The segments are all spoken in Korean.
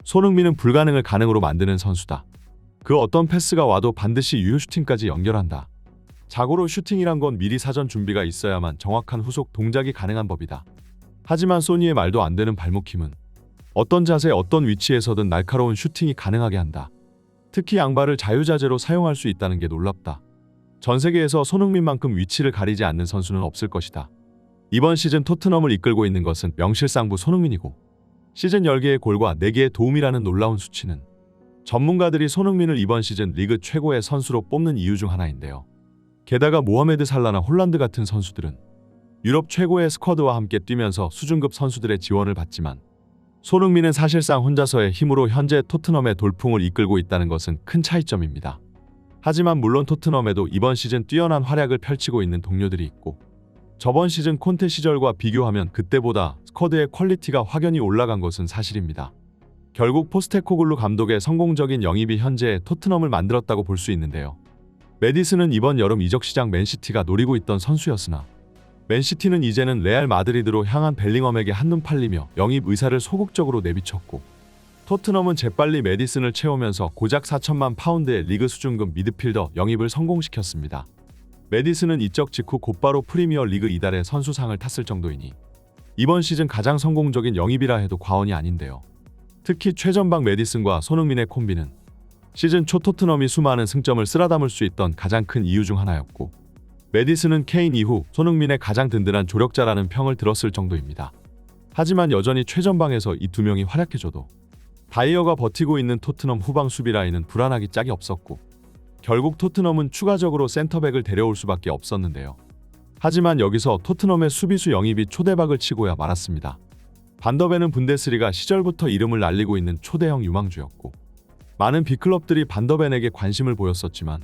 손흥민은 불가능을 가능으로 만드는 선수다. 그 어떤 패스가 와도 반드시 유효 슈팅까지 연결한다. 자고로 슈팅이란 건 미리 사전 준비가 있어야만 정확한 후속 동작이 가능한 법이다. 하지만 소니의 말도 안 되는 발목 힘은 어떤 자세 어떤 위치에서든 날카로운 슈팅이 가능하게 한다. 특히 양발을 자유자재로 사용할 수 있다는 게 놀랍다. 전 세계에서 손흥민만큼 위치를 가리지 않는 선수는 없을 것이다. 이번 시즌 토트넘을 이끌고 있는 것은 명실상부 손흥민이고 시즌 10개의 골과 4개의 도움이라는 놀라운 수치는 전문가들이 손흥민을 이번 시즌 리그 최고의 선수로 뽑는 이유 중 하나인데요. 게다가 모하메드 살라나 홀란드 같은 선수들은 유럽 최고의 스쿼드와 함께 뛰면서 수준급 선수들의 지원을 받지만 손흥민은 사실상 혼자서의 힘으로 현재 토트넘의 돌풍을 이끌고 있다는 것은 큰 차이점입니다. 하지만 물론 토트넘에도 이번 시즌 뛰어난 활약을 펼치고 있는 동료들이 있고 저번 시즌 콘테 시절과 비교하면 그때보다 스쿼드의 퀄리티가 확연히 올라간 것은 사실입니다. 결국 포스테코글루 감독의 성공적인 영입이 현재의 토트넘을 만들었다고 볼 수 있는데요. 메디슨은 이번 여름 이적 시장 맨시티가 노리고 있던 선수였으나 맨시티는 이제는 레알 마드리드로 향한 벨링엄에게 한눈 팔리며 영입 의사를 소극적으로 내비쳤고 토트넘은 재빨리 메디슨을 채우면서 고작 4천만 파운드의 리그 수준급 미드필더 영입을 성공시켰습니다. 메디슨은 이적 직후 곧바로 프리미어 리그 이달의 선수상을 탔을 정도이니 이번 시즌 가장 성공적인 영입이라 해도 과언이 아닌데요. 특히 최전방 메디슨과 손흥민의 콤비는 시즌 초 토트넘이 수많은 승점을 쓸어담을 수 있던 가장 큰 이유 중 하나였고 메디슨은 케인 이후 손흥민의 가장 든든한 조력자라는 평을 들었을 정도입니다. 하지만 여전히 최전방에서 이 두 명이 활약해줘도 다이어가 버티고 있는 토트넘 후방 수비 라인은 불안하기 짝이 없었고 결국 토트넘은 추가적으로 센터백을 데려올 수밖에 없었는데요. 하지만 여기서 토트넘의 수비수 영입이 초대박을 치고야 말았습니다. 반더벤은 분데스리가 시절부터 이름을 날리고 있는 초대형 유망주였고 많은 빅클럽들이 반더벤에게 관심을 보였었지만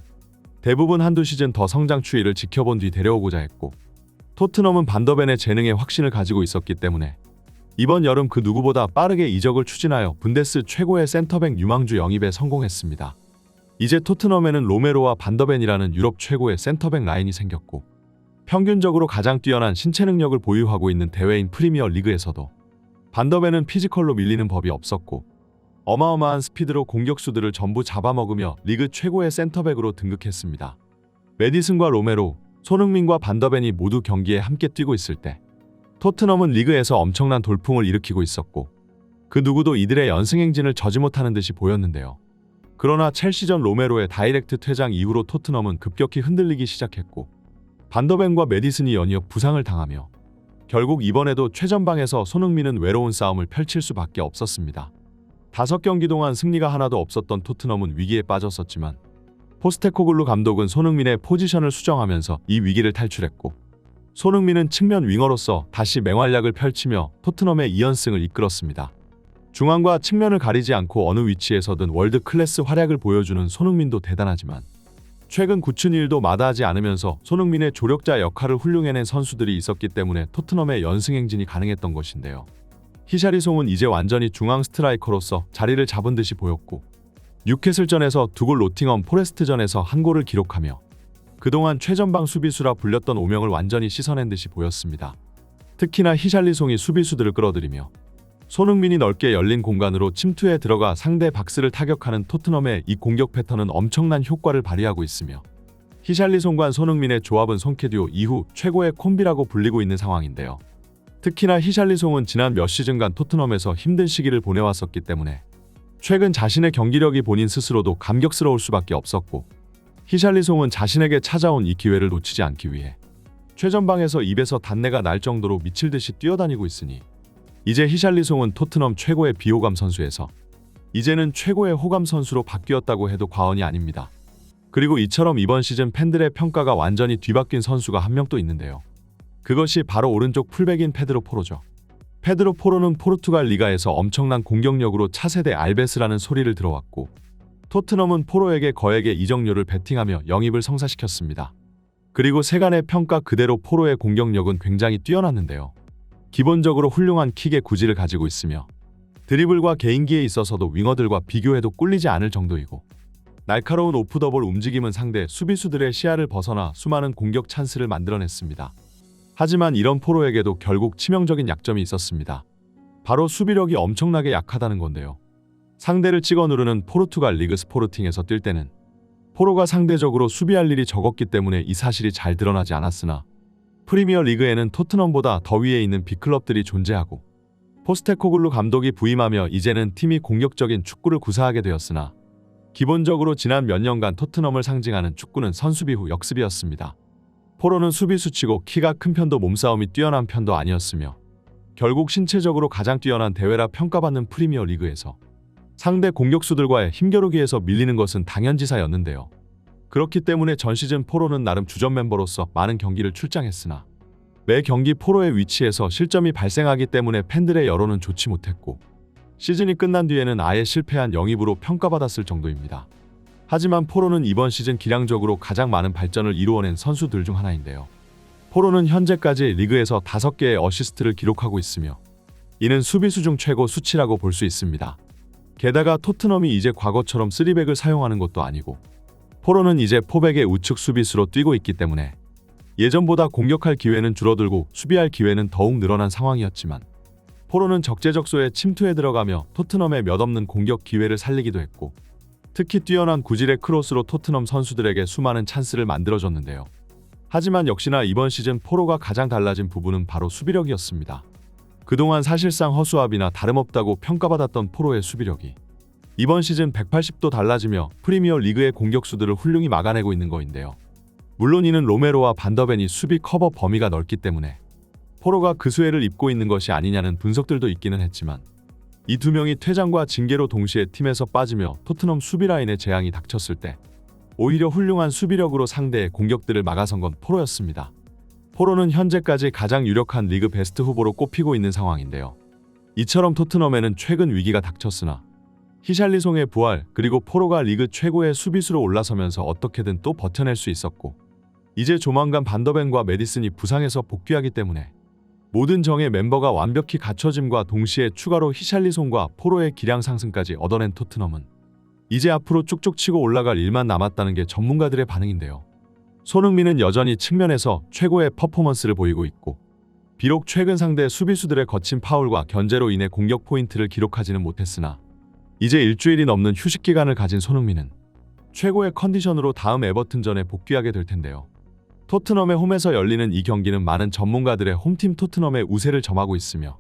대부분 한두 시즌 더 성장 추이를 지켜본 뒤 데려오고자 했고 토트넘은 반더벤의 재능에 확신을 가지고 있었기 때문에 이번 여름 그 누구보다 빠르게 이적을 추진하여 분데스 최고의 센터백 유망주 영입에 성공했습니다. 이제 토트넘에는 로메로와 반더벤이라는 유럽 최고의 센터백 라인이 생겼고 평균적으로 가장 뛰어난 신체 능력을 보유하고 있는 대회인 프리미어 리그에서도 반더벤은 피지컬로 밀리는 법이 없었고 어마어마한 스피드로 공격수들을 전부 잡아먹으며 리그 최고의 센터백으로 등극했습니다. 메디슨과 로메로, 손흥민과 반더벤이 모두 경기에 함께 뛰고 있을 때 토트넘은 리그에서 엄청난 돌풍을 일으키고 있었고 그 누구도 이들의 연승행진을 저지 못하는 듯이 보였는데요. 그러나 첼시전 로메로의 다이렉트 퇴장 이후로 토트넘은 급격히 흔들리기 시작했고 반더벤과 메디슨이 연이어 부상을 당하며 결국 이번에도 최전방에서 손흥민은 외로운 싸움을 펼칠 수밖에 없었습니다. 5경기 동안 승리가 하나도 없었던 토트넘은 위기에 빠졌었지만 포스테코글루 감독은 손흥민의 포지션을 수정하면서 이 위기를 탈출했고 손흥민은 측면 윙어로서 다시 맹활약을 펼치며 토트넘의 2연승을 이끌었습니다. 중앙과 측면을 가리지 않고 어느 위치에서든 월드 클래스 활약을 보여주는 손흥민도 대단하지만 최근 구춘일도 마다하지 않으면서 손흥민의 조력자 역할을 훌륭해낸 선수들이 있었기 때문에 토트넘의 연승행진이 가능했던 것인데요. 히샬리송은 이제 완전히 중앙 스트라이커로서 자리를 잡은 듯이 보였고 뉴캐슬전에서 2골 노팅엄 포레스트전에서 1골을 기록하며 그동안 최전방 수비수라 불렸던 오명을 완전히 씻어낸 듯이 보였습니다. 특히나 히샬리송이 수비수들을 끌어들이며 손흥민이 넓게 열린 공간으로 침투해 들어가 상대 박스를 타격하는 토트넘의 이 공격 패턴은 엄청난 효과를 발휘하고 있으며 히샬리송과 손흥민의 조합은 손캐듀오 이후 최고의 콤비라고 불리고 있는 상황인데요. 특히나 히샬리송은 지난 몇 시즌간 토트넘에서 힘든 시기를 보내왔었기 때문에 최근 자신의 경기력이 본인 스스로도 감격스러울 수밖에 없었고 히샬리송은 자신에게 찾아온 이 기회를 놓치지 않기 위해 최전방에서 입에서 단내가 날 정도로 미칠 듯이 뛰어다니고 있으니 이제 히샬리송은 토트넘 최고의 비호감 선수에서 이제는 최고의 호감 선수로 바뀌었다고 해도 과언이 아닙니다. 그리고 이처럼 이번 시즌 팬들의 평가가 완전히 뒤바뀐 선수가 한 명 또 있는데요. 그것이 바로 오른쪽 풀백인 페드로 포로죠. 페드로 포로는 포르투갈 리가에서 엄청난 공격력으로 차세대 알베스라는 소리를 들어왔고 토트넘은 포로에게 거액의 이적료를 베팅하며 영입을 성사시켰습니다. 그리고 세간의 평가 그대로 포로의 공격력은 굉장히 뛰어났는데요. 기본적으로 훌륭한 킥의 구질을 가지고 있으며 드리블과 개인기에 있어서도 윙어들과 비교해도 꿀리지 않을 정도이고 날카로운 오프더볼 움직임은 상대 수비수들의 시야를 벗어나 수많은 공격 찬스를 만들어냈습니다. 하지만 이런 포로에게도 결국 치명적인 약점이 있었습니다. 바로 수비력이 엄청나게 약하다는 건데요. 상대를 찍어 누르는 포르투갈 리그 스포르팅에서 뛸 때는 포로가 상대적으로 수비할 일이 적었기 때문에 이 사실이 잘 드러나지 않았으나 프리미어 리그에는 토트넘보다 더 위에 있는 빅클럽들이 존재하고 포스테코글루 감독이 부임하며 이제는 팀이 공격적인 축구를 구사하게 되었으나 기본적으로 지난 몇 년간 토트넘을 상징하는 축구는 선수비 후 역습이었습니다. 포로는 수비수치고 키가 큰 편도 몸싸움이 뛰어난 편도 아니었으며 결국 신체적으로 가장 뛰어난 대회라 평가받는 프리미어 리그에서 상대 공격수들과의 힘겨루기에서 밀리는 것은 당연지사였는데요. 그렇기 때문에 전 시즌 포로는 나름 주전 멤버로서 많은 경기를 출장했으나 매 경기 포로의 위치에서 실점이 발생하기 때문에 팬들의 여론은 좋지 못했고 시즌이 끝난 뒤에는 아예 실패한 영입으로 평가받았을 정도입니다. 하지만 포로는 이번 시즌 기량적으로 가장 많은 발전을 이루어낸 선수들 중 하나인데요. 포로는 현재까지 리그에서 5개의 어시스트를 기록하고 있으며 이는 수비수 중 최고 수치라고 볼 수 있습니다. 게다가 토트넘이 이제 과거처럼 3백을 사용하는 것도 아니고 포로는 이제 포백의 우측 수비수로 뛰고 있기 때문에 예전보다 공격할 기회는 줄어들고 수비할 기회는 더욱 늘어난 상황이었지만 포로는 적재적소에 침투해 들어가며 토트넘의 몇 없는 공격 기회를 살리기도 했고 특히 뛰어난 구질의 크로스로 토트넘 선수들에게 수많은 찬스를 만들어줬는데요. 하지만 역시나 이번 시즌 포로가 가장 달라진 부분은 바로 수비력이었습니다. 그동안 사실상 허수아비나 다름없다고 평가받았던 포로의 수비력이 이번 시즌 180도 달라지며 프리미어 리그의 공격수들을 훌륭히 막아내고 있는 거인데요. 물론 이는 로메로와 반더벤이 수비 커버 범위가 넓기 때문에 포로가 그 수혜를 입고 있는 것이 아니냐는 분석들도 있기는 했지만 이 두 명이 퇴장과 징계로 동시에 팀에서 빠지며 토트넘 수비 라인에 재앙이 닥쳤을 때 오히려 훌륭한 수비력으로 상대의 공격들을 막아선 건 포로였습니다. 포로는 현재까지 가장 유력한 리그 베스트 후보로 꼽히고 있는 상황인데요. 이처럼 토트넘에는 최근 위기가 닥쳤으나 히샬리송의 부활 그리고 포로가 리그 최고의 수비수로 올라서면서 어떻게든 또 버텨낼 수 있었고 이제 조만간 반더벤과 메디슨이 부상해서 복귀하기 때문에 모든 정예 멤버가 완벽히 갖춰짐과 동시에 추가로 히샬리송과 포로의 기량 상승까지 얻어낸 토트넘은 이제 앞으로 쭉쭉 치고 올라갈 일만 남았다는 게 전문가들의 반응인데요. 손흥민은 여전히 측면에서 최고의 퍼포먼스를 보이고 있고 비록 최근 상대 수비수들의 거친 파울과 견제로 인해 공격 포인트를 기록하지는 못했으나 이제 일주일이 넘는 휴식 기간을 가진 손흥민은 최고의 컨디션으로 다음 에버튼전에 복귀하게 될 텐데요. 토트넘의 홈에서 열리는 이 경기는 많은 전문가들의 홈팀 토트넘의 우세를 점하고 있으며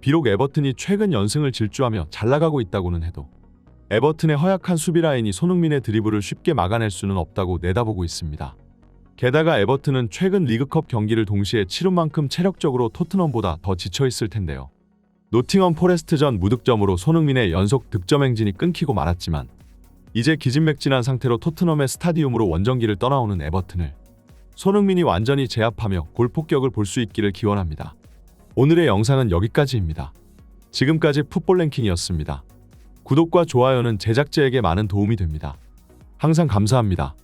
비록 에버튼이 최근 연승을 질주하며 잘 나가고 있다고는 해도 에버튼의 허약한 수비 라인이 손흥민의 드리블을 쉽게 막아낼 수는 없다고 내다보고 있습니다. 게다가 에버튼은 최근 리그컵 경기를 동시에 치른 만큼 체력적으로 토트넘보다 더 지쳐있을 텐데요. 노팅엄 포레스트전 무득점으로 손흥민의 연속 득점 행진이 끊기고 말았지만 이제 기진맥진한 상태로 토트넘의 스타디움으로 원정기를 떠나오는 에버튼을 손흥민이 완전히 제압하며 골폭격을 볼 수 있기를 기원합니다. 오늘의 영상은 여기까지입니다. 지금까지 풋볼 랭킹이었습니다. 구독과 좋아요는 제작자에게 많은 도움이 됩니다. 항상 감사합니다.